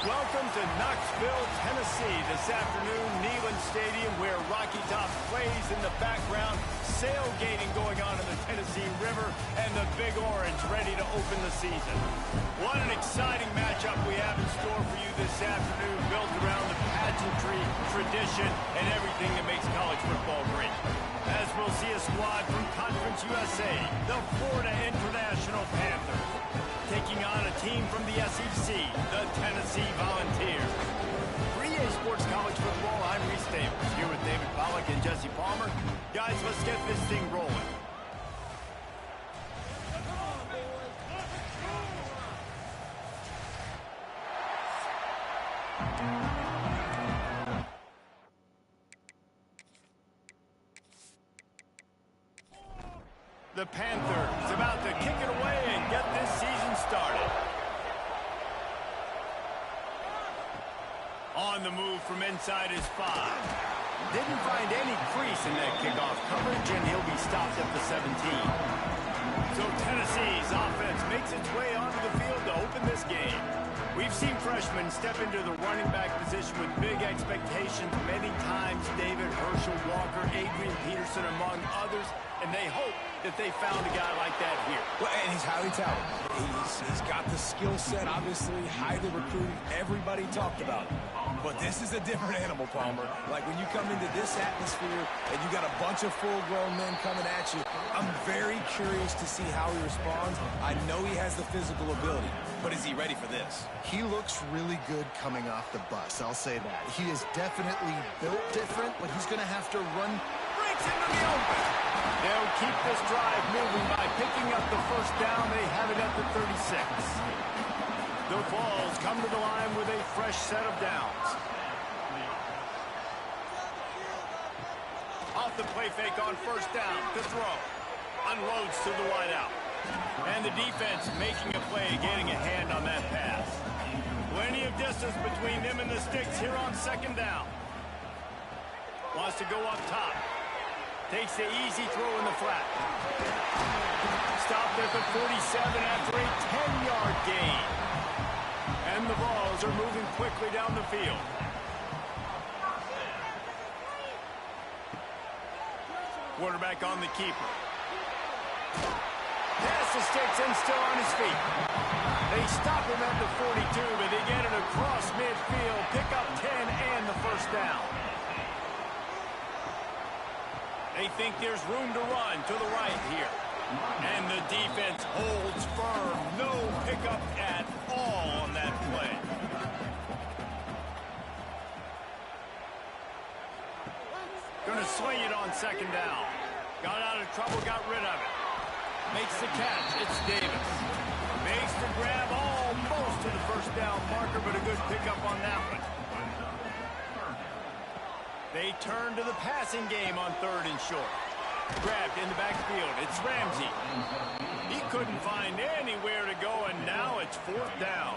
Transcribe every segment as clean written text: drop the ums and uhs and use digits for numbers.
Welcome to Knoxville, Tennessee. This afternoon, Neyland Stadium, where Rocky Top plays in the background. Sailgating going on in the Tennessee River, and the Big Orange ready to open the season. What an exciting matchup we have in store for you this afternoon, built around the pageantry, tradition, and everything that makes college football great. As we'll see a squad from Conference USA, the Florida International Panthers, taking on a team from the SEC, the Tennessee Volunteers. For EA Sports College Football, I'm Reese Davis, here with David Pollack and Jesse Palmer. Guys, let's get this thing rolling. The Panthers about to kick it away and get this season started. On the move from inside his 5. Didn't find any crease in that kickoff coverage, and he'll be stopped at the 17. So Tennessee's offense makes its way onto the field to open this game. We've seen freshmen step into the running back position with big expectations many times. David, Herschel, Walker, Adrian Peterson, among others, and they hope that they found a guy like that here. Well, and he's highly talented. He's got the skill set, obviously, highly recruited. Everybody talked about him. But this is a different animal, Palmer. Like when you come into this atmosphere and you got a bunch of full-grown men coming at you, I'm very curious to see how he responds. I know he has the physical ability, but is he ready for this? He looks really good coming off the bus, I'll say that. He is definitely built different, but he's going to have to run. Breaks into the open. They'll keep this drive moving by picking up the first down. They have it at the 36. The Vols come to the line with a fresh set of downs. Off the play fake on first down to throw. Unloads to the wideout. And the defense making a play, getting a hand on that pass. Plenty of distance between them and the sticks here on second down. Wants to go up top. Takes the easy throw in the flat. Stopped at the 47 after a 10-yard gain. And the Vols are moving quickly down the field. Quarterback on the keeper. Pass the sticks and still on his feet. They stop him at the 42, but they get it across midfield. Pick up 10 and the first down. They think there's room to run to the right here. And the defense holds firm. No pickup at all on that play. Going to swing it on second down. Got out of trouble, got rid of it. Makes the catch. It's Davis. Makes the grab almost to the first down marker, but a good pickup on that one. They turn to the passing game on third and short. Grabbed in the backfield. It's Ramsey. He couldn't find anywhere to go, and now it's fourth down.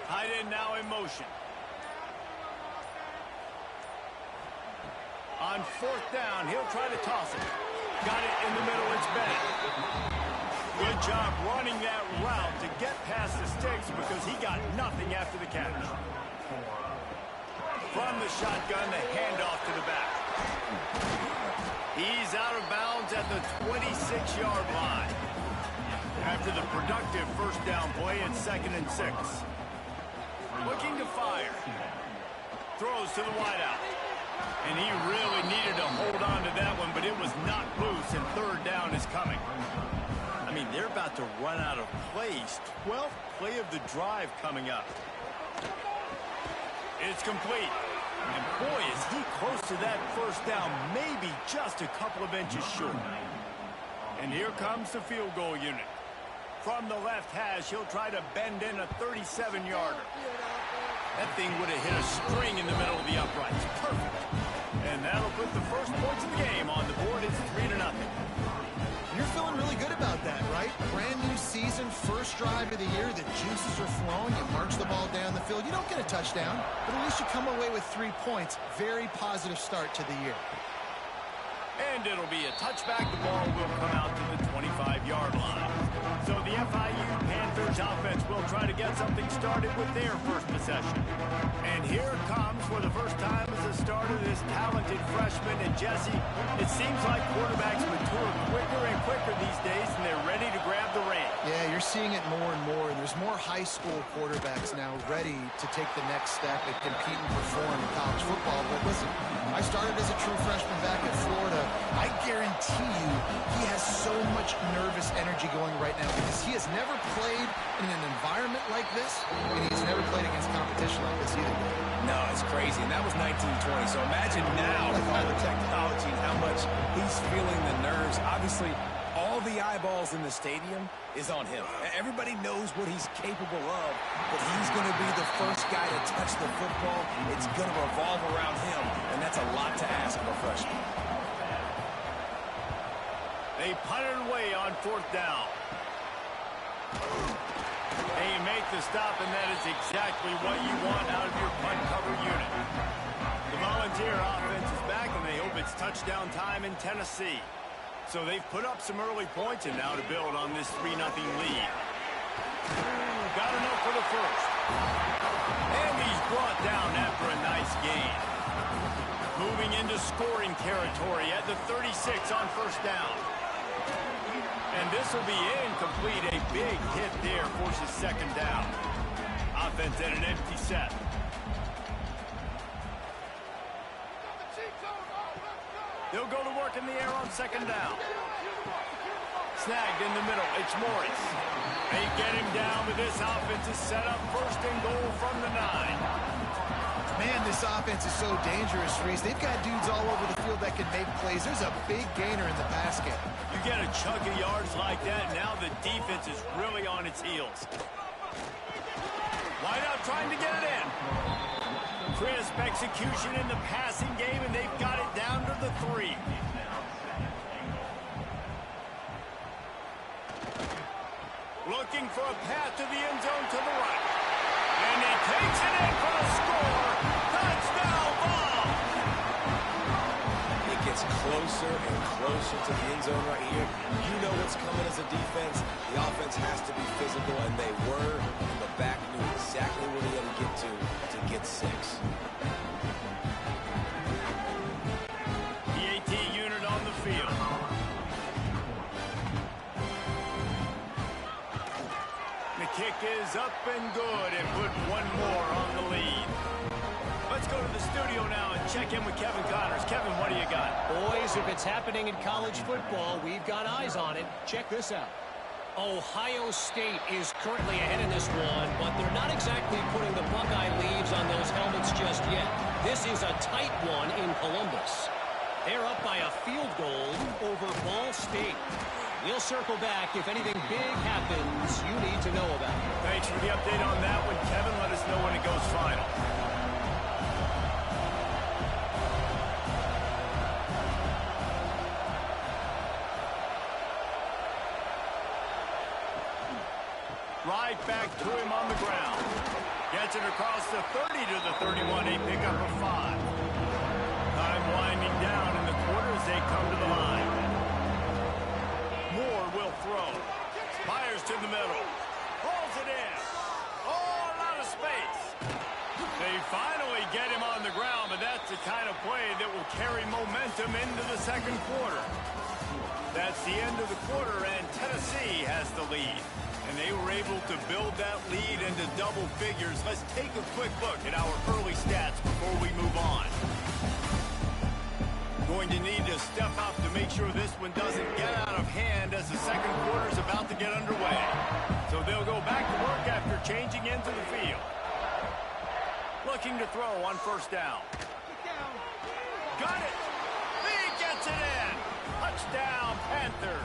Tight end now in motion. On fourth down, he'll try to toss it. Got it in the middle. It's Bennett. Good job running that route to get past the sticks because he got nothing after the catch. From the shotgun, the handoff to the back. He's out of bounds at the 26-yard line. After the productive first down play, it's 2nd and 6. Looking to fire. Throws to the wideout. And he really needed to hold on to that one, but it was not loose, and third down is coming. I mean, they're about to run out of plays. 12th play of the drive coming up. It's complete. And boy, is he close to that first down, maybe just a couple of inches short. And here comes the field goal unit. From the left hash, he'll try to bend in a 37-yarder. That thing would have hit a string in the middle of the uprights. Perfect. And that'll put the first points of the game on the board. It's 3-0. You're feeling really good about that, right? Brand new season, first drive of the year. The juices are flowing. You march the ball down the field. You don't get a touchdown, but at least you come away with 3 points. Very positive start to the year. And it'll be a touchback. The ball will come out to the 25-yard line. So the FIU Panthers offense will try to get something started with their first possession. And here it comes for the first time as a starter, this talented freshman. And Jesse, it seems like quarterbacks mature quicker and quicker these days, and they're ready to grab the reins. Yeah, you're seeing it more and more, and there's more high school quarterbacks now ready to take the next step and compete and perform in college football. But listen, I started as a true freshman back at Florida. I guarantee you he has so much nervous energy going right now because he has never played in an environment like this, and he's never played against competition like this either. No, it's crazy, and that was 1920. So imagine now with all the technology and how much he's feeling the nerves. Obviously, all the eyeballs in the stadium is on him. Everybody knows what he's capable of, but he's going to be the first guy to touch the football. It's going to revolve around him, and that's a lot to ask of a freshman. They punt it away on fourth down. They make the stop, and that is exactly what you want out of your punt cover unit. The Volunteer offense is back, and they hope it's touchdown time in Tennessee. So they've put up some early points, and now to build on this 3-0 lead. Got enough for the first. And he's brought down after a nice gain. Moving into scoring territory at the 36 on first down. And this will be incomplete. A big hit there forces second down. Offense at an empty set. They'll go to work in the air on second down. Snagged in the middle. It's Morris. They get him down, but this offense is set up first and goal from the 9. Man, this offense is so dangerous, Reese. They've got dudes all over the field that can make plays. There's a big gainer in the pass game. You get a chunk of yards like that, now the defense is really on its heels. Wide out trying to get it in. Crisp execution in the passing game, and they've got it down to the 3. Looking for a path to the end zone to the right. And he takes it in for the score. Touchdown ball. It gets closer and closer to the end zone right here. You know what's coming as a defense. The offense has to be physical, and they were. And the back knew exactly where he had to get 6. The AT unit on the field. The kick is up and good and put one more on the lead. Let's go to the studio now and check in with Kevin Connors. Kevin, what do you got? Boys, if it's happening in college football, we've got eyes on it. Check this out. Ohio State is currently ahead in this one, but they're not exactly putting the Buckeye leaves on those helmets just yet. This is a tight one in Columbus. They're up by a field goal over Ball State. We'll circle back if anything big happens you need to know about. Thanks for the update on that one, Kevin. Let us know when it goes final. Right back to him on the ground. Gets it across the 30 to the 31. A pickup of 5. Time winding down in the quarter as they come to the line. Moore will throw. Fires to the middle. Pulls it in. Oh, a lot of space. They finally get him on the ground, but that's the kind of play that will carry momentum into the second quarter. That's the end of the quarter, and Tennessee has the lead. And they were able to build that lead into double figures. Let's take a quick look at our early stats before we move on. Going to need to step up to make sure this one doesn't get out of hand as the second quarter is about to get underway. So they'll go back to work after changing into the field. Looking to throw on first down. Got it. He gets it in. Touchdown, Panthers.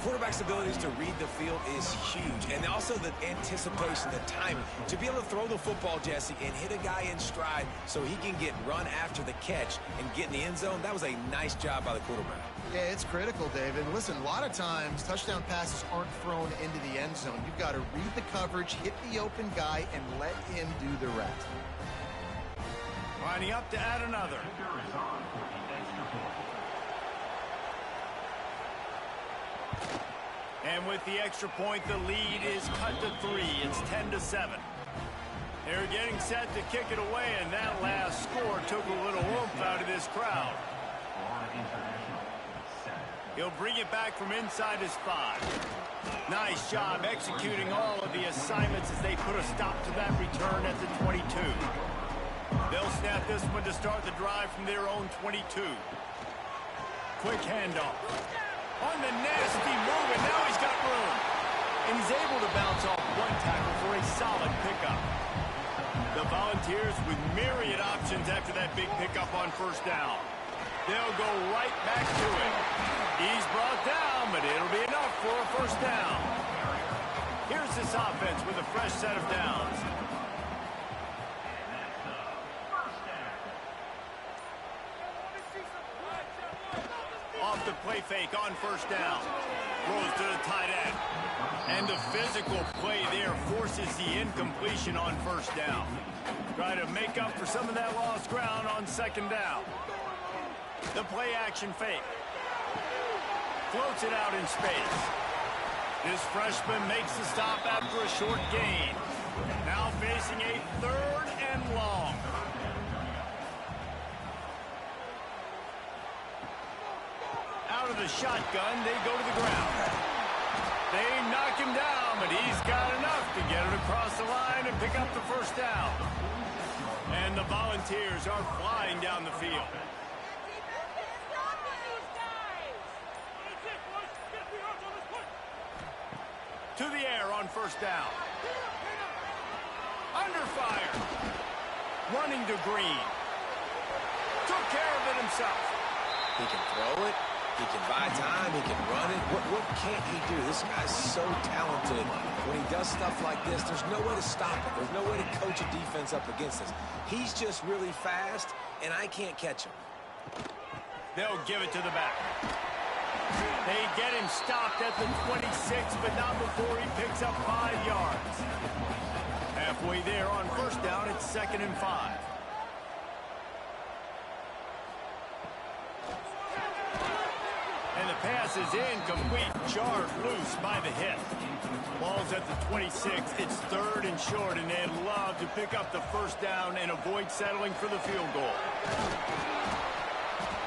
Quarterback's abilities to read the field is huge, and also the anticipation, the timing. To be able to throw the football, Jesse, and hit a guy in stride so he can get run after the catch and get in the end zone, that was a nice job by the quarterback. Yeah, it's critical, David. Listen, a lot of times touchdown passes aren't thrown into the end zone. You've got to read the coverage, hit the open guy, and let him do the rest. Lining up to add another. And with the extra point, the lead is cut to 3. It's 10-7. They're getting set to kick it away, and that last score took a little oomph out of this crowd. He'll bring it back from inside his 5. Nice job executing all of the assignments as they put a stop to that return at the 22. They'll snap this one to start the drive from their own 22. Quick handoff. On the nasty move, and now he's got room. And he's able to bounce off one tackle for a solid pickup. The Volunteers with myriad options after that big pickup on first down. They'll go right back to it. He's brought down, but it'll be enough for a first down. Here's this offense with a fresh set of downs. Off the play fake on first down. Throws to the tight end. And the physical play there forces the incompletion on first down. Try to make up for some of that lost ground on second down. The play action fake. Floats it out in space. This freshman makes the stop after a short gain. Now facing a 3rd and long. Out of the shotgun, they go to the ground. They knock him down, but he's got enough to get it across the line and pick up the first down. And the Volunteers are flying down the field. To the air on first down. Under fire. Running to Green. Took care of it himself. He can throw it. He can buy time. He can run it. What can't he do? This guy's so talented. When he does stuff like this, there's no way to stop it. There's no way to coach a defense up against this. He's just really fast, and I can't catch him. They'll give it to the back. They get him stopped at the 26, but not before he picks up 5 yards. Halfway there on first down, it's 2nd and 5. And the pass is incomplete, jarred loose by the hit. Ball's at the 26. It's 3rd and short, and they'd love to pick up the first down and avoid settling for the field goal.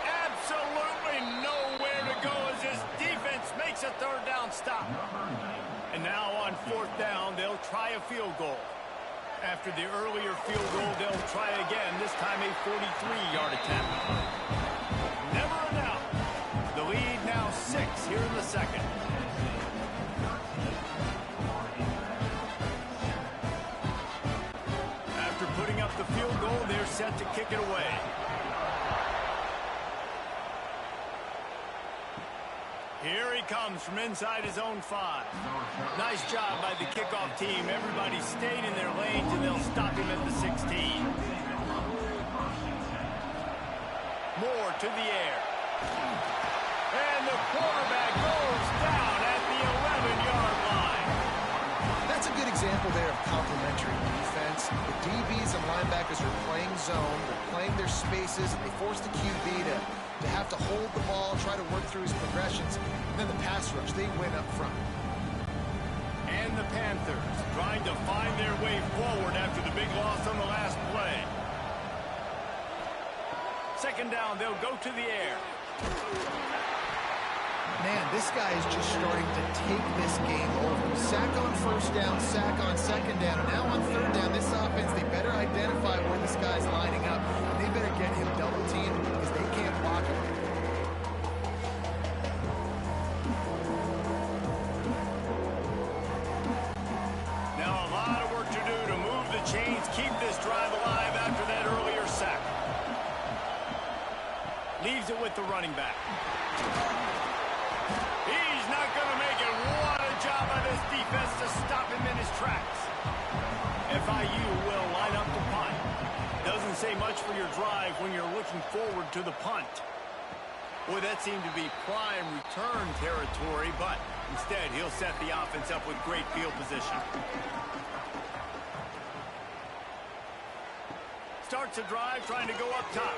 Absolutely nowhere to go as this defense makes a 3rd down stop. And now on 4th down, they'll try a field goal. After the earlier field goal, they'll try again, this time a 43-yard attempt. Never a doubt. The lead now 6 here in the 2nd. After putting up the field goal, they're set to kick it away. Here he comes from inside his own 5. Nice job by the kickoff team. Everybody stayed in their lanes, and they'll stop him at the 16. Moore to the air. And the quarterback goes down at the 11-yard line. That's a good example there of complementary defense. The DBs and linebackers are playing zone. They're playing their spaces. They force the QB to have to hold the ball, try to work through his progressions. And then the pass rush, they win up front. And the Panthers trying to find their way forward after the big loss on the last play. 2nd down, they'll go to the air. Man, this guy is just starting to take this game over. Sack on first down, sack on 2nd down, and now on 3rd down, this offense, they better identify where this guy's lining up. They better get him double-teamed because they can't block him. Now a lot of work to do to move the chains, keep this drive alive after that earlier sack. Leaves it with the running back. He's not going to make it. What a job by this defense to stop him in his tracks. FIU will line up to punt. Doesn't say much for your drive when you're looking forward to the punt. Boy, that seemed to be prime return territory, but instead he'll set the offense up with great field position. Starts a drive trying to go up top.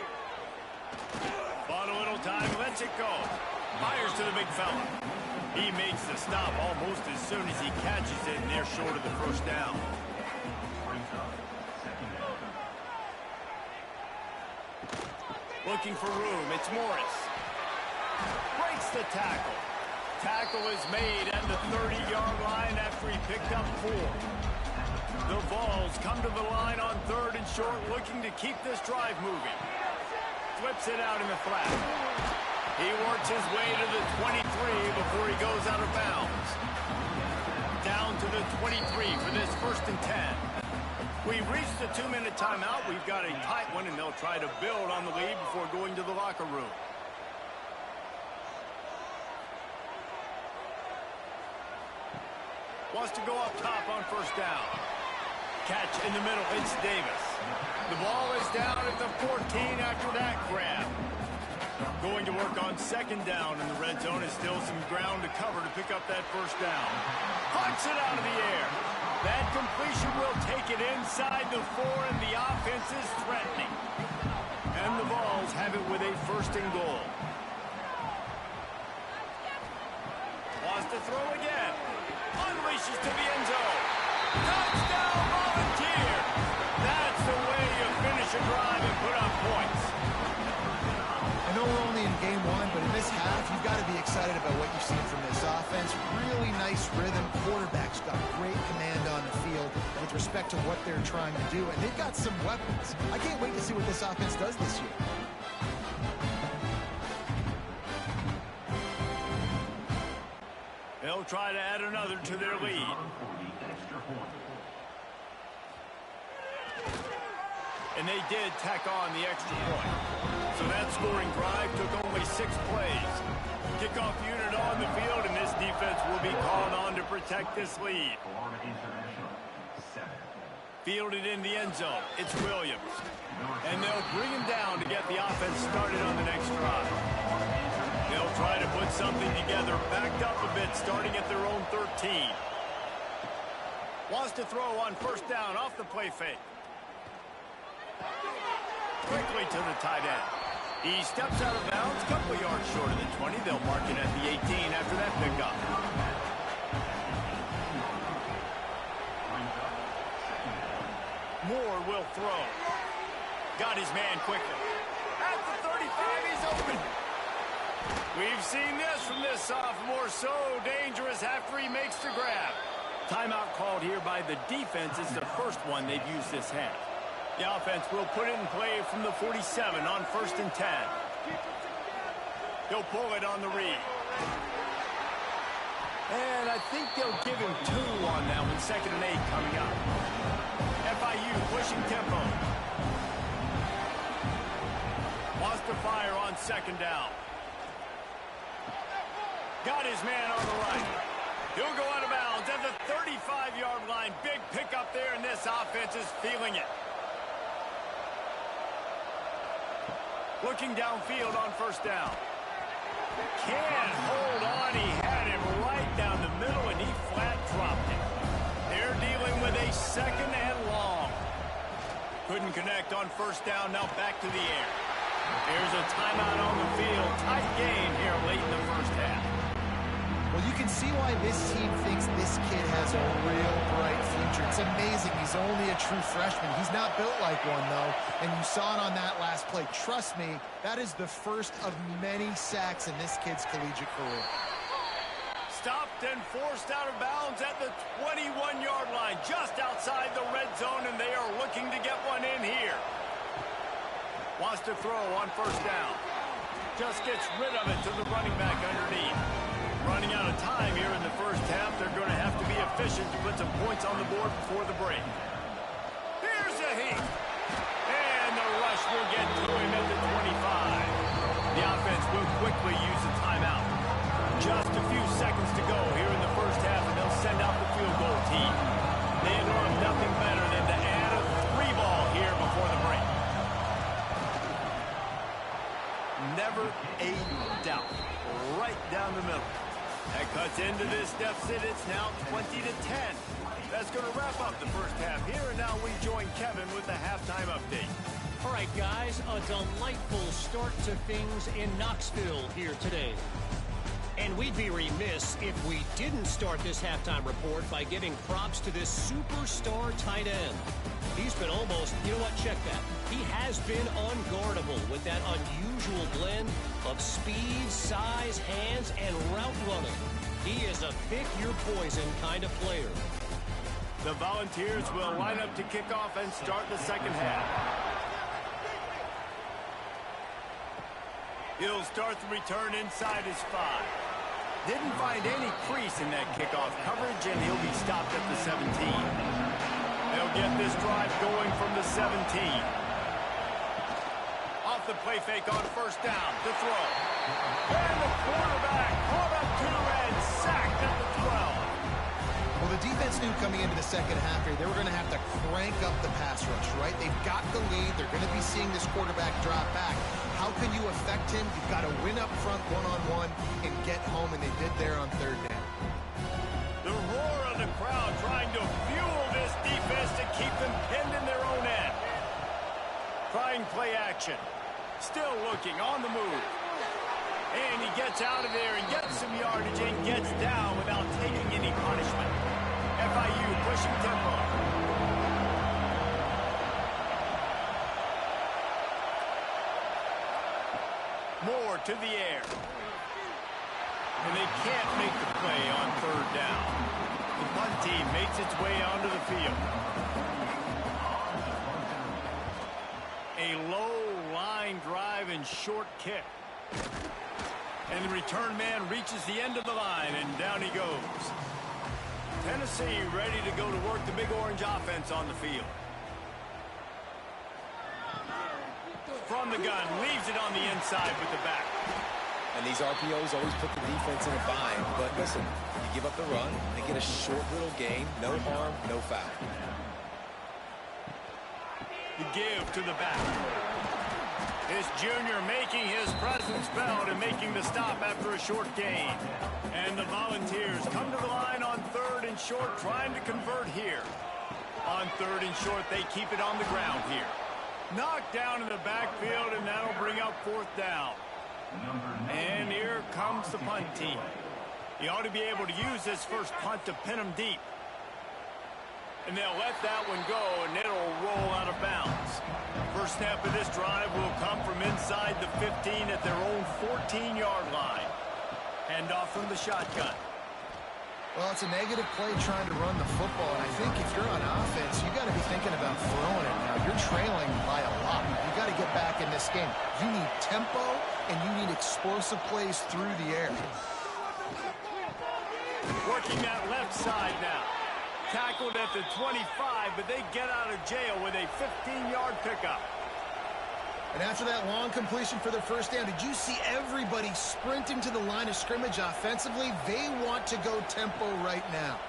Bought a little time, lets it go. Fires to the big fella. He makes the stop almost as soon as he catches it, and they're short of the first down. Looking for room, it's Morris. Breaks the tackle. Tackle is made at the 30-yard line after he picked up 4. The Vols come to the line on 3rd and short, looking to keep this drive moving. Flips it out in the flat. He works his way to the 23 before he goes out of bounds. Down to the 23 for this 1st and 10. We've reached the 2-minute timeout. We've got a tight one, and they'll try to build on the lead before going to the locker room. Wants to go up top on 1st down. Catch in the middle, it's Davis. The ball is down at the 14 after that grab. Going to work on 2nd down in the red zone. Is still some ground to cover to pick up that 1st down. Punts it out of the air. That completion will take it inside the 4, and the offense is threatening. And the Vols have it with a 1st and goal. Wants to throw again. Unleashes to the end zone. Touchdown, Volunteers! That's the way you finish a drive and put up points. I know we're only in game 1, but in this half, you've got to be excited about what you've seen from this offense. Really nice rhythm. Quarterback's got great command on the field with respect to what they're trying to do, and they've got some weapons. I can't wait to see what this offense does this year. They'll try to add another to their lead. And they did tack on the extra point. So that scoring drive took only 6 plays. Kickoff unit on the field, and this defense will be called on to protect this lead. Fielded in the end zone, it's Williams. And they'll bring him down to get the offense started on the next drive. They'll try to put something together, backed up a bit, starting at their own 13. Wants to throw on 1st down off the play fake. Quickly to the tight end. He steps out of bounds, a couple yards short of the 20. They'll mark it at the 18 after that pickup. Moore will throw. Got his man quickly. At the 35, he's open. We've seen this from this sophomore, so dangerous after he makes the grab. Timeout called here by the defense. It's the first one they've used this half. The offense will put it in play from the 47 on 1st and 10. He'll pull it on the read. And I think they'll give him 2 on that one. 2nd and 8 coming up. FIU pushing tempo. Wants to fire on 2nd down. Got his man on the right. He'll go out of bounds at the 35-yard line. Big pickup there, and this offense is feeling it. Looking downfield on 1st down. Can't hold on. He had him right down the middle, and he flat dropped it. They're dealing with a 2nd and long. Couldn't connect on 1st down. Now back to the air. There's a timeout on the field. Tight game here late in the 1st half. Well, you can see why this team thinks this kid has a real bright future. It's amazing. He's only a true freshman. He's not built like one, though, and you saw it on that last play. Trust me, that is the first of many sacks in this kid's collegiate career. Stopped and forced out of bounds at the 21-yard line, just outside the red zone, and they are looking to get one in here. Wants to throw on 1st down. Just gets rid of it to the running back underneath. Running out of time here in the 1st half. They're going to have to be efficient to put some points on the board before the break. Here's a heat. And the rush will get to him at the 25. The offense will quickly use a timeout. Just a few seconds to go here in the 1st half, and they'll send out the field goal team. They love nothing better than to add a 3-ball here before the break. Never a doubt. Right down the middle. That cuts into this deficit. It's now 20-10. That's going to wrap up the 1st half here, and now we join Kevin with the halftime update. All right, guys, a delightful start to things in Knoxville here today. And we'd be remiss if we didn't start this halftime report by giving props to this superstar tight end. He's been almost, you know what, check that. He has been unguardable with that unusual blend of speed, size, hands, and route running. He is a pick-your-poison kind of player. The Volunteers will line up to kick off and start the second half. He'll start the return inside his 5. Didn't find any crease in that kickoff coverage, and he'll be stopped at the 17. They'll get this drive going from the 17. Off the play fake on first down to throw. And the quarterback caught up to and sacked at the 12. Well, the defense knew coming into the second half here, they were going to have to crank up the pass rush, right? They've got the lead. They're going to be seeing this quarterback drop back. How can you affect him? You've got to win up front one-on-one and get home, and they did there on third down. The roar of the crowd trying to fuel this defense to keep them pinned in their own end. Trying play action. Still looking on the move. And he gets out of there and gets some yardage and gets down without taking any punishment. FIU pushing tempo. Moore to the air. And they can't make the play on third down. The punt team makes its way onto the field. A low line drive and short kick. And the return man reaches the end of the line, and down he goes. Tennessee ready to go to work the Big Orange offense on the field. From the gun, leaves it on the inside with the back. And these RPOs always put the defense in a bind. But listen, you give up the run, they get a short little gain, no harm, no foul. The give to the back. This junior making his presence felt and making the stop after a short gain. And the Volunteers come to the line on third and short, trying to convert here. On third and short, they keep it on the ground here. Knocked down in the backfield, and that'll bring up fourth down. And here comes the punt team. He ought to be able to use this first punt to pin them deep. And they'll let that one go, and it'll roll out of bounds. First snap of this drive will come from inside the 15 at their own 14-yard line. Hand off from the shotgun. Well, it's a negative play trying to run the football, and I think if you're on offense, you got to be thinking about throwing it. Now, you're trailing by a lot. You got to get back in this game. You need tempo, and you need explosive plays through the air. Working that left side now. Tackled at the 25, but they get out of jail with a 15-yard pickup. And after that long completion for their first down, did you see everybody sprinting to the line of scrimmage offensively? They want to go tempo right now.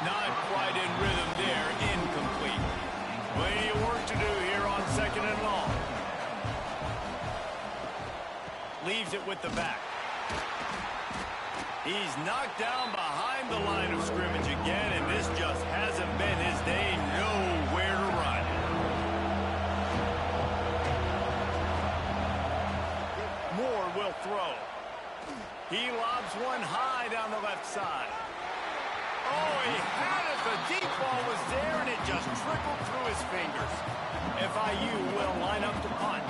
Not quite in rhythm there. Incomplete. Plenty of work to do here on second and long. Leaves it with the back. He's knocked down behind the line of scrimmage again, and this just hasn't been his day. Nowhere to run. Moore will throw. He lobs one high down the left side. Oh, he had it. The deep ball was there, and it just trickled through his fingers. FIU will line up to punt.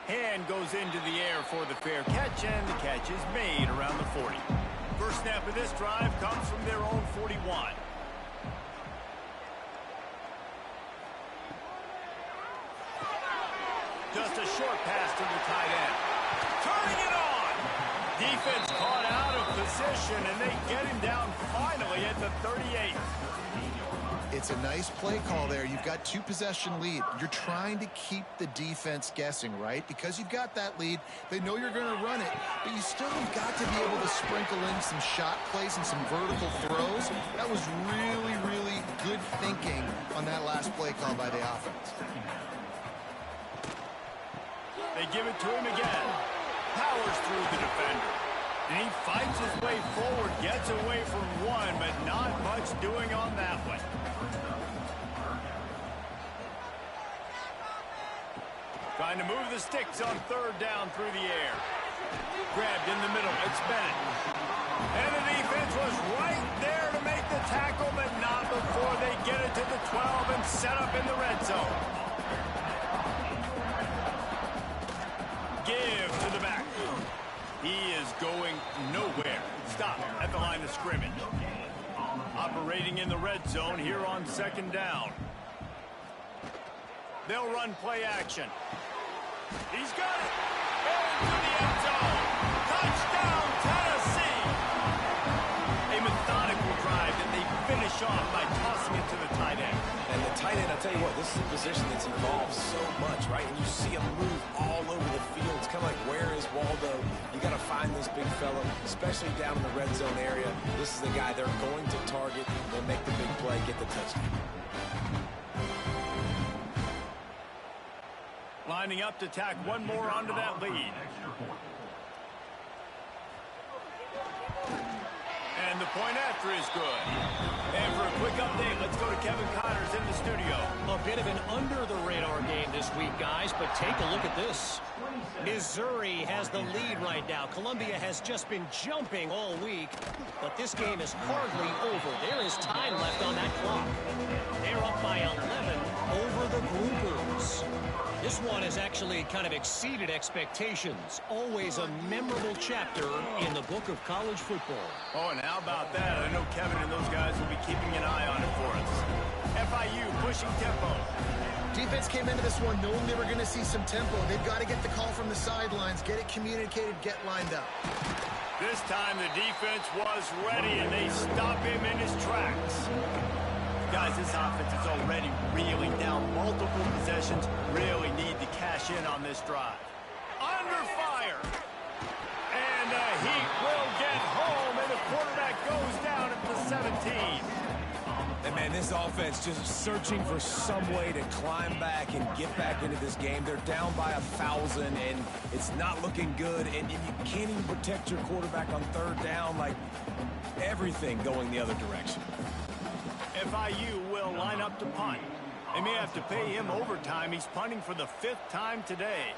Hand goes into the air for the fair catch, and the catch is made around the 40. First snap of this drive comes from their own 41. Just a short pass to the tight end. Turning it on! Defense caught out of position, and they get him down finally at the 38. It's a nice play call there. You've got two-possession lead. You're trying to keep the defense guessing, right? Because you've got that lead. They know you're going to run it, but you still have got to be able to sprinkle in some shot plays and some vertical throws. That was really, really good thinking on that last play call by the offense. They give it to him again. Powers through the defender. And he fights his way forward, gets away from one, but not much doing on that one. Trying to move the sticks on third down through the air. Grabbed in the middle. It's Bennett. And the defense was right there to make the tackle, but not before they get it to the 12 and set up in the red zone. Give to the back. He is going nowhere. Stop at the line of scrimmage. Operating in the red zone here on second down. They'll run play action. He's got it. Into the end zone. Touchdown, Tennessee. A methodical drive that they finish off by tossing it to the tight end. And the tight end, I'll tell you what, this is a position that's evolved so much, right? And you see him move all over the field. It's kind of like, where is Waldo? You got to find this big fella, especially down in the red zone area. This is the guy they're going to target. They'll make the big play, get the touchdown. Lining up to tack one more onto that lead. And the point after is good. And for a quick update, let's go to Kevin Connors in the studio. A bit of an under-the-radar game this week, guys, but take a look at this. Missouri has the lead right now. Columbia has just been jumping all week, but this game is hardly over. There is time left on that clock. They're up by 11 over the Groupers. This one has actually kind of exceeded expectations. Always a memorable chapter in the book of college football. Oh, and how about that? I know Kevin and those guys will be keeping an eye on it for us. FIU pushing tempo. Defense came into this one knowing they were going to see some tempo. They've got to get the call from the sidelines, get it communicated, get lined up. This time the defense was ready, and they stop him in his tracks. Guys, this offense is already reeling down multiple possessions. Really need to cash in on this drive. Under fire. And he will get home, and the quarterback goes down at the 17. And, man, this offense just searching for some way to climb back and get back into this game. They're down by 1,000, and it's not looking good. And you can't even protect your quarterback on third down. Like, everything going the other direction. FIU will line up to punt. They may have to pay him overtime. He's punting for the 5th time today.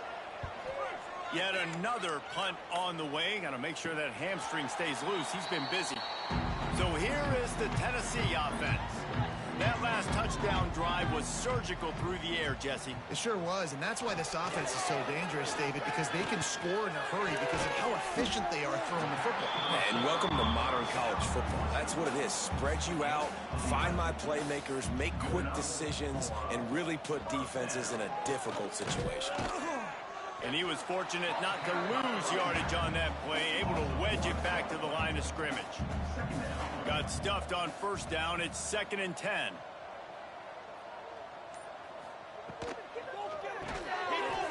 Yet another punt on the way. Got to make sure that hamstring stays loose. He's been busy. So here is the Tennessee offense. That last touchdown drive was surgical through the air, Jesse. It sure was, and that's why this offense is so dangerous, David, because they can score in a hurry because of how efficient they are throwing the football. And welcome to modern college football. That's what it is. Spread you out, find my playmakers, make quick decisions, and really put defenses in a difficult situation. And he was fortunate not to lose yardage on that play, able to wedge it back to the line of scrimmage. Got stuffed on first down. It's 2nd and 10.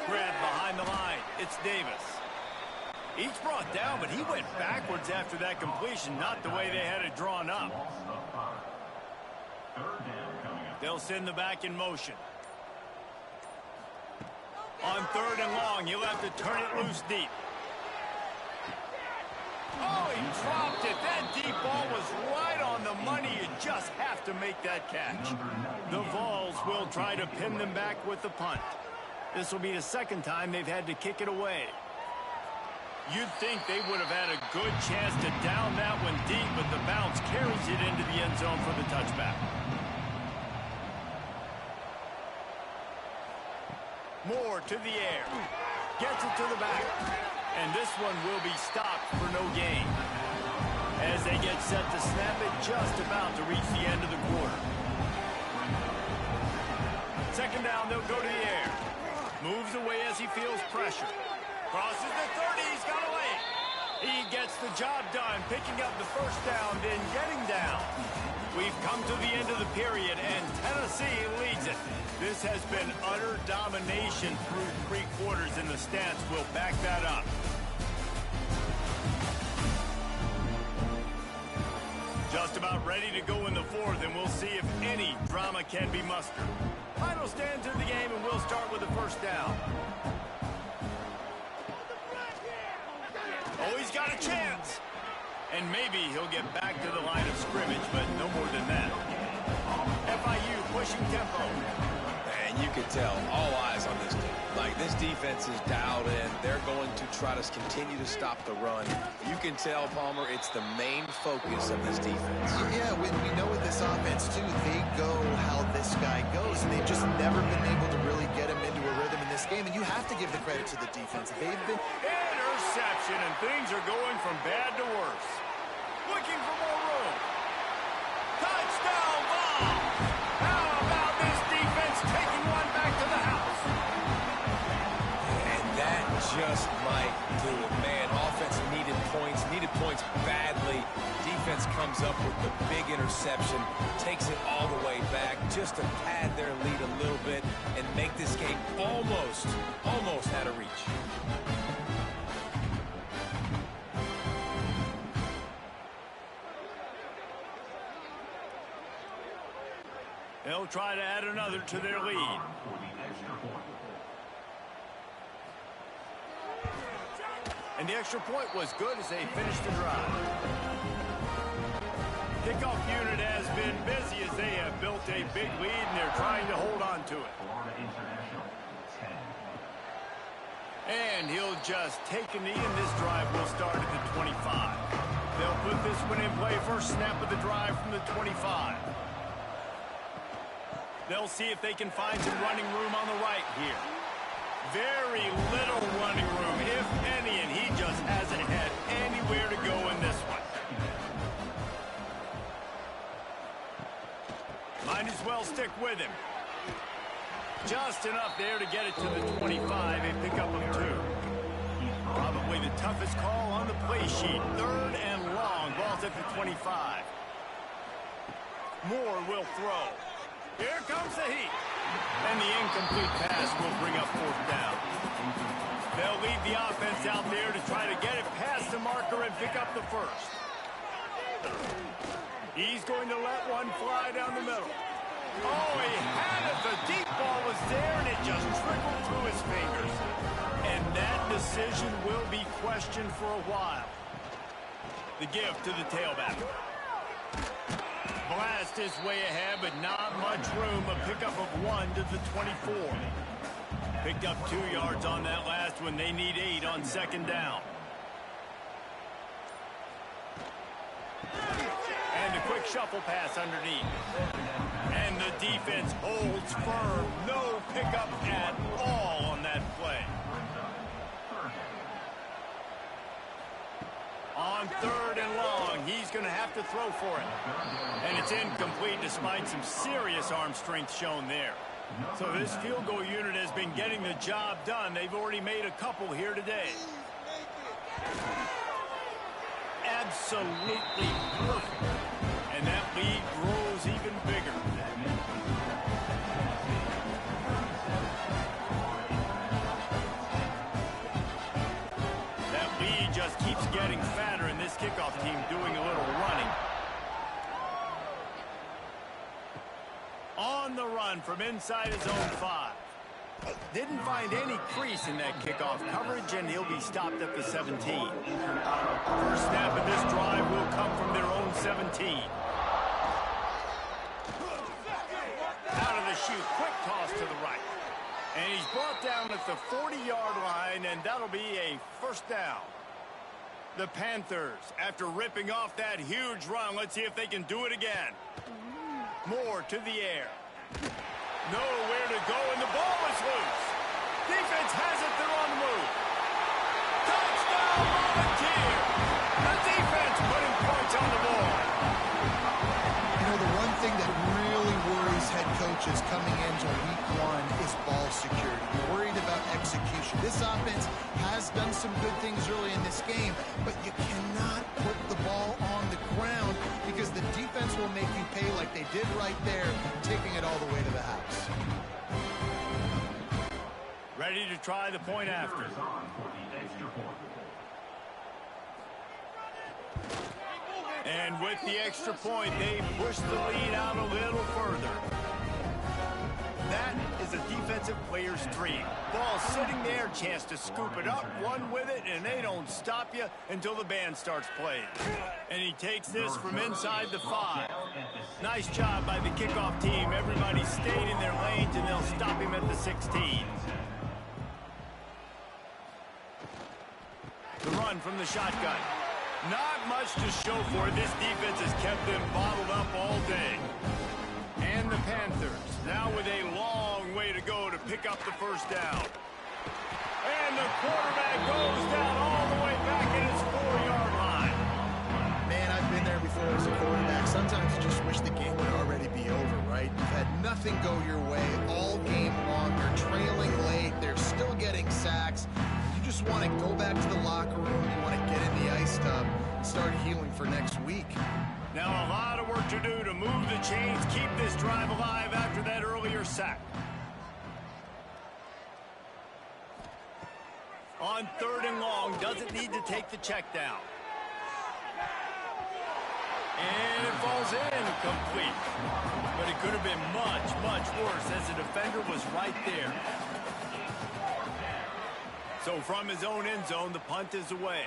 Grabbed behind the line. It's Davis. Each brought down, but he went backwards after that completion, not the way they had it drawn up. They'll send the back in motion. On 3rd and long, he'll have to turn it loose deep. Oh, he dropped it. That deep ball was right on the money. You just have to make that catch. The Vols will try to pin them back with the punt. This will be the 2nd time they've had to kick it away. You'd think they would have had a good chance to down that one deep, but the bounce carries it into the end zone for the touchback. Moore to the air. Gets it to the back. And this one will be stopped for no gain. As they get set to snap it, just about to reach the end of the quarter. 2nd down, they'll go to the air. Moves away as he feels pressure. Crosses the 30, he's got a lane. He gets the job done, picking up the first down, then getting down. We've come to the end of the period, and Tennessee leads it. This has been utter domination through 3 quarters, and the stats will back that up. Just about ready to go in the 4th, and we'll see if any drama can be mustered. Final stands in the game, and we'll start with the first down. Oh, he's got a chance. And maybe he'll get back to the line of scrimmage, but no more than that. FIU pushing tempo. And you can tell, all eyes on this team. Like, this defense is dialed in. They're going to try to continue to stop the run. You can tell, Palmer, it's the main focus of this defense. Yeah, we know with this offense, too, they go how this guy goes, and they've just never been able to really get him into a rhythm in this game, and you have to give the credit to the defense. They've been... Interception, and things are going from bad to worse. Looking for more room. Touchdown ball! How about this defense taking one back to the house? And that just might do it. Man, offense needed points badly. Defense comes up with the big interception, takes it all the way back just to pad their lead a little bit and make this game almost out of reach. They'll try to add another to their lead. And the extra point was good as they finished the drive. Kickoff unit has been busy as they have built a big lead and they're trying to hold on to it. And he'll just take a knee and this drive will start at the 25. They'll put this one in play first snap of the drive from the 25. They'll see if they can find some running room on the right here. Very little running room, if any, and he just hasn't had anywhere to go in this one. Might as well stick with him. Just enough there to get it to the 25 and pick up of 2. Probably the toughest call on the play sheet. 3rd and long. Ball's at the 25. Moore will throw. Here comes the heat. And the incomplete pass will bring up 4th down. They'll leave the offense out there to try to get it past the marker and pick up the 1st. He's going to let one fly down the middle. Oh, he had it. The deep ball was there, and it just trickled through his fingers. And that decision will be questioned for a while. The give to the tailback. Blast his way ahead, but not much room. A pickup of 1 to the 24. Picked up 2 yards on that last one. They need 8 on 2nd down. And a quick shuffle pass underneath. And the defense holds firm. No pickup at all on that play. On 3rd and long, he's going to have to throw for it. And it's incomplete despite some serious arm strength shown there. So this field goal unit has been getting the job done. They've already made a couple here today. Absolutely perfect. And that lead grows even bigger. That lead just keeps getting fatter, and this kickoff team doing a little running. On the run from inside his own 5. Didn't find any crease in that kickoff coverage, and he'll be stopped at the 17. First snap of this drive will come from their own 17. Out of the chute, quick toss to the right. And he's brought down at the 40-yard line, and that'll be a 1st down. The Panthers, after ripping off that huge run, let's see if they can do it again. Moore to the air. Nowhere to go, and the ball is loose. Defense has it, they're on the move. Touchdown, Volunteer! The defense putting points on the board. You know, the one thing that really worries head coaches coming into week 1 is ball security. You're worried about execution. This offense has done some good things early in this game, but you cannot put the ball on the ground because the defense will make you pay like they did right there, taking it all the way to the house. Ready to try the point after. And with the extra point, they push the lead out a little further. That is a defensive player's dream. Ball sitting there, chance to scoop it up, run with it, and they don't stop you until the band starts playing. And he takes this from inside the 5. Nice job by the kickoff team. Everybody stayed in their lanes, and they'll stop him at the 16. The run from the shotgun. Not much to show for it. This defense has kept them bottled up all day. And the Panthers now with a long way to go to pick up the first down. And the quarterback goes down all the way back at his 4-yard line. Man, I've been there before as a quarterback. Sometimes you just wish the game would already be over, right? You've had nothing go your way all game long. You're trailing late. They're still getting sacks. You just want to go back to the locker room. You want to get in the ice tub and start healing for next week. Now a lot of work to do to move the chains, keep this drive alive after that earlier sack. On 3rd and long, doesn't need to take the check down. And it falls in complete. But it could have been much, much worse as the defender was right there. So from his own end zone, the punt is away.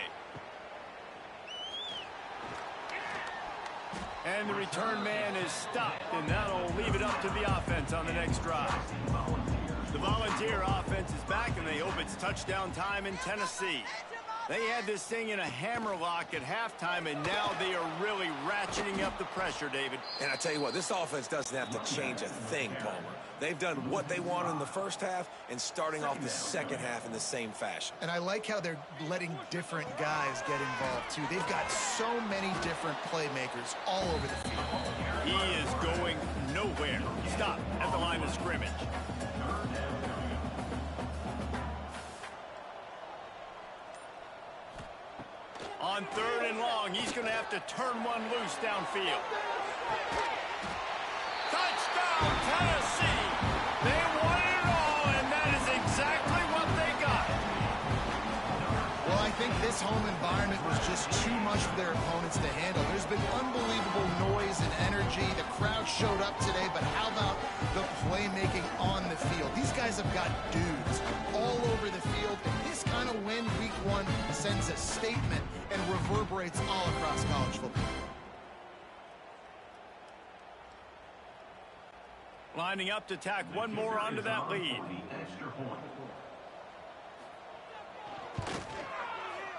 And the return man is stopped, and that'll leave it up to the offense on the next drive. The Volunteer offense is back, and they hope it's touchdown time in Tennessee. They had this thing in a hammerlock at halftime, and now they are really ratcheting up the pressure, David. And I tell you what, this offense doesn't have to change a thing, Palmer. They've done what they wanted in the first half and starting off the second half in the same fashion. And I like how they're letting different guys get involved, too. They've got so many different playmakers all over the field. He is going nowhere. Stop at the line of scrimmage. On 3rd and long, he's going to have to turn one loose downfield. Touchdown, Tennessee! They won it all, and that is exactly what they got. Well, I think this home environment was just too much for their opponents to handle. There's been unbelievable noise and energy. The crowd showed up today, but how about the playmaking on the field? These guys have got dudes all over the field, and this kind of win week 1 sends a statement and reverberates all across college football. Lining up to tack one more onto that lead.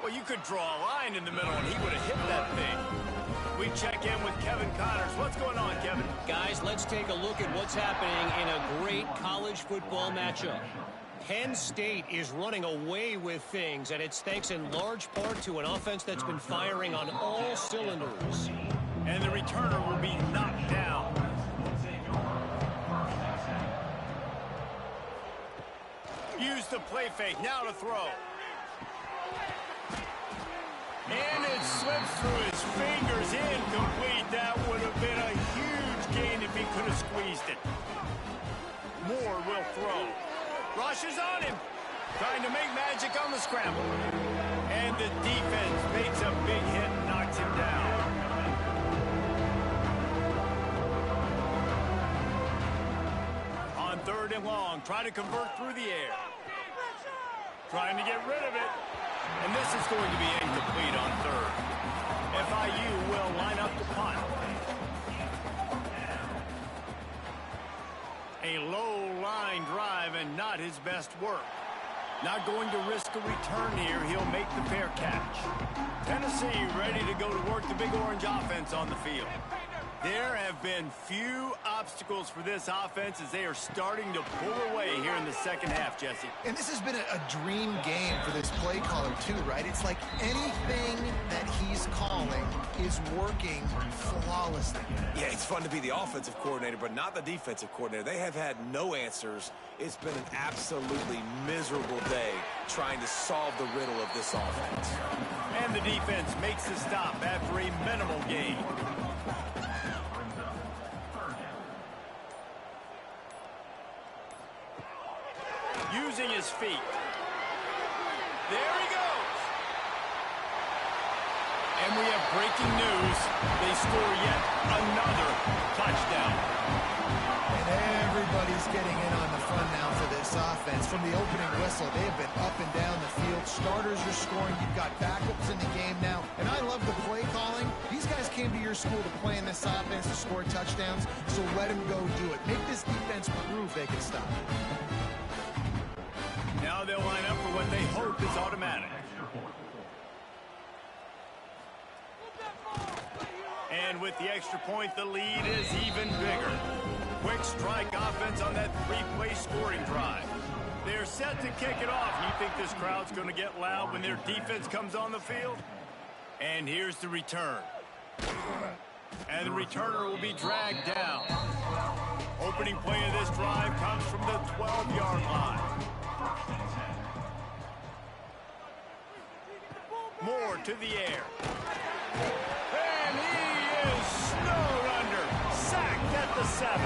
Well, you could draw a line in the middle, and he would have hit that thing. We check in with Kevin Connors. What's going on, Kevin? Guys, let's take a look at what's happening in a great college football matchup. Penn State is running away with things, and it's thanks in large part to an offense that's been firing on all cylinders. And the returner will be knocked down. Use the play fake. Now to throw. And it slips through his fingers. Incomplete. That would have been a huge gain if he could have squeezed it. Moore will throw. Rushes on him. Trying to make magic on the scramble. And the defense makes a big hit and knocks him down. On 3rd and long, try to convert through the air. Trying to get rid of it. And this is going to be incomplete on 3rd. FIU will line up to punt. A low-line drive and not his best work. Not going to risk a return here. He'll make the fair catch. Tennessee ready to go to work the Big Orange offense on the field. There have been few obstacles for this offense as they are starting to pull away here in the second half, Jesse. And this has been a dream game for this play caller, too, right? It's like anything that he's calling is working flawlessly. Yeah, it's fun to be the offensive coordinator, but not the defensive coordinator. They have had no answers. It's been an absolutely miserable day trying to solve the riddle of this offense. And the defense makes the stop after a minimal gain. Using his feet. There he goes. And we have breaking news. They score yet another touchdown. And everybody's getting in on the fun now for this offense. From the opening whistle, they have been up and down the field. Starters are scoring. You've got backups in the game now. And I love the play calling. These guys came to your school to play in this offense to score touchdowns, so let them go do it. Make this defense prove they can stop it. Now they'll line up for what they hope is automatic. And with the extra point, the lead is even bigger. Quick strike offense on that three-play scoring drive. They're set to kick it off. You think this crowd's going to get loud when their defense comes on the field? And here's the return. And the returner will be dragged down. Opening play of this drive comes from the 12-yard line. Moore to the air. And he is snowed under. Sacked at the 7.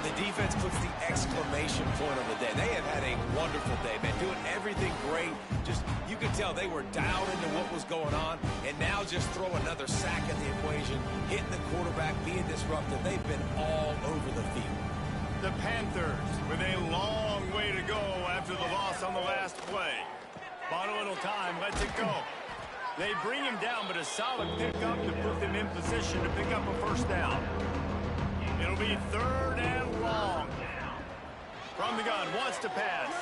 The defense puts the exclamation point on the day. They have had a wonderful day, man. Doing everything great. Just, you could tell they were dialed into what was going on. And now just throw another sack in the equation. Hitting the quarterback, being disruptive. They've been all over the field. The Panthers with a long way to go after the loss on the last play. Bought a little time, lets it go. They bring him down, but a solid pickup to put them in position to pick up a first down. It'll be 3rd and long. From the gun, wants to pass.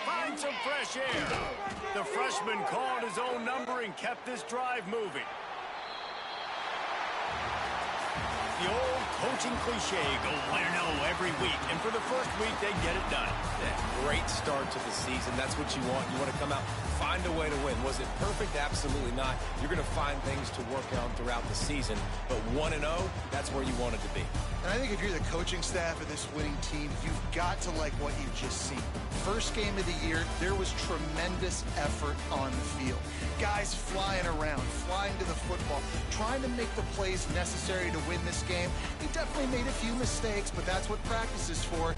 Finds some fresh air. The freshman called his own number and kept this drive moving. The old coaching cliche, go win or no every week. And for the first week, they get it done. Yeah, great start to the season. That's what you want. You want to come out, find a way to win. Was it perfect? Absolutely not. You're going to find things to work on throughout the season. But 1-0, that's where you want it to be. And I think if you're the coaching staff of this winning team, you've got to like what you've just seen. First game of the year, there was tremendous effort on the field. Guys flying around, flying to the football, trying to make the plays necessary to win this game. He definitely made a few mistakes, but that's what practice is for.